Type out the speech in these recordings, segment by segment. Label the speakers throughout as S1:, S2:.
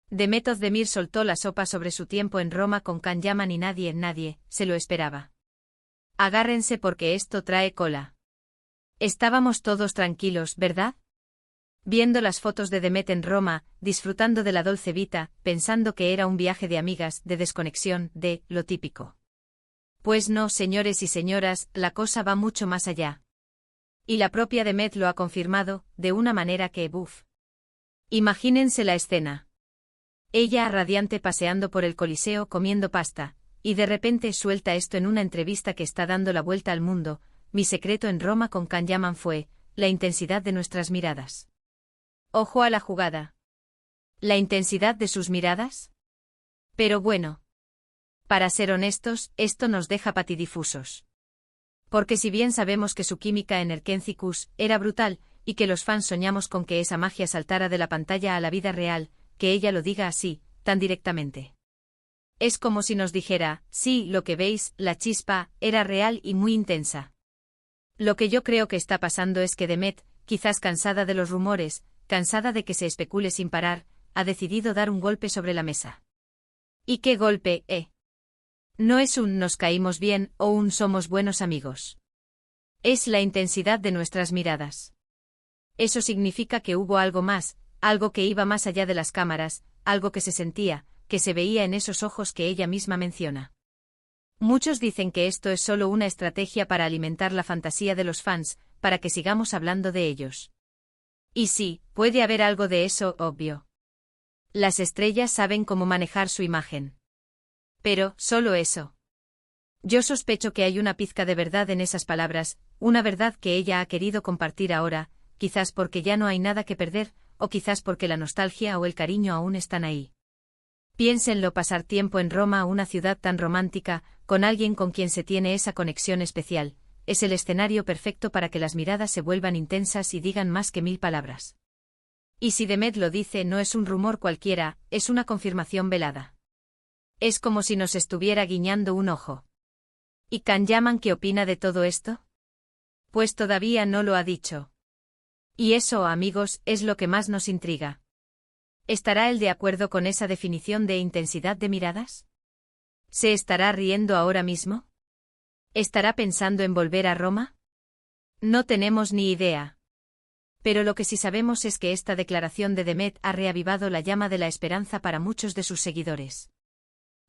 S1: Demet Özdemir soltó la sopa sobre su tiempo en Roma con Can Yaman y nadie se lo esperaba. Agárrense porque esto trae cola. Estábamos todos tranquilos, ¿verdad? Viendo las fotos de Demet en Roma, disfrutando de la Dolce Vita, pensando que era un viaje de amigas, de desconexión, de lo típico. Pues no, señores y señoras, la cosa va mucho más allá. Y la propia Demet lo ha confirmado, de una manera que, ¡buf! Imagínense la escena. Ella radiante paseando por el Coliseo comiendo pasta, y de repente suelta esto en una entrevista que está dando la vuelta al mundo: mi secreto en Roma con Can Yaman fue la intensidad de nuestras miradas. Ojo a la jugada. ¿La intensidad de sus miradas? Pero bueno. Para ser honestos, esto nos deja patidifusos. Porque si bien sabemos que su química en Erkencicus era brutal, y que los fans soñamos con que esa magia saltara de la pantalla a la vida real, que ella lo diga así, tan directamente. Es como si nos dijera: sí, lo que veis, la chispa, era real y muy intensa. Lo que yo creo que está pasando es que Demet, quizás cansada de los rumores, cansada de que se especule sin parar, ha decidido dar un golpe sobre la mesa. ¿Y qué golpe, No es un nos caímos bien o un somos buenos amigos. Es la intensidad de nuestras miradas. Eso significa que hubo algo más, algo que iba más allá de las cámaras, algo que se sentía, que se veía en esos ojos que ella misma menciona. Muchos dicen que esto es solo una estrategia para alimentar la fantasía de los fans, para que sigamos hablando de ellos. Y sí, puede haber algo de eso, obvio. Las estrellas saben cómo manejar su imagen. Pero, solo eso. Yo sospecho que hay una pizca de verdad en esas palabras, una verdad que ella ha querido compartir ahora, quizás porque ya no hay nada que perder, o quizás porque la nostalgia o el cariño aún están ahí. Piénsenlo: pasar tiempo en Roma, una ciudad tan romántica, con alguien con quien se tiene esa conexión especial, es el escenario perfecto para que las miradas se vuelvan intensas y digan más que 1000 palabras. Y si Demet lo dice, no es un rumor cualquiera, es una confirmación velada. Es como si nos estuviera guiñando un ojo. ¿Y Can Yaman qué opina de todo esto? Pues todavía no lo ha dicho. Y eso, amigos, es lo que más nos intriga. ¿Estará él de acuerdo con esa definición de intensidad de miradas? ¿Se estará riendo ahora mismo? ¿Estará pensando en volver a Roma? No tenemos ni idea. Pero lo que sí sabemos es que esta declaración de Demet ha reavivado la llama de la esperanza para muchos de sus seguidores.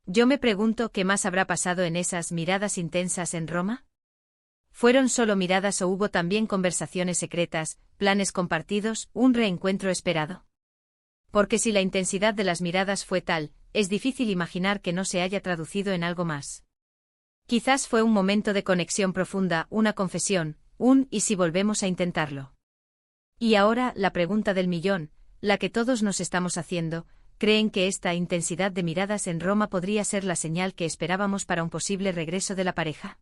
S1: Yo me pregunto qué más habrá pasado en esas miradas intensas en Roma. ¿Fueron solo miradas o hubo también conversaciones secretas, planes compartidos, un reencuentro esperado? Porque si la intensidad de las miradas fue tal, es difícil imaginar que no se haya traducido en algo más. Quizás fue un momento de conexión profunda, una confesión, ¿y si volvemos a intentarlo? Y ahora, la pregunta del millón, la que todos nos estamos haciendo: ¿creen que esta intensidad de miradas en Roma podría ser la señal que esperábamos para un posible regreso de la pareja?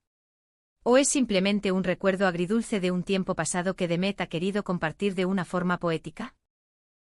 S1: ¿O es simplemente un recuerdo agridulce de un tiempo pasado que Demet ha querido compartir de una forma poética?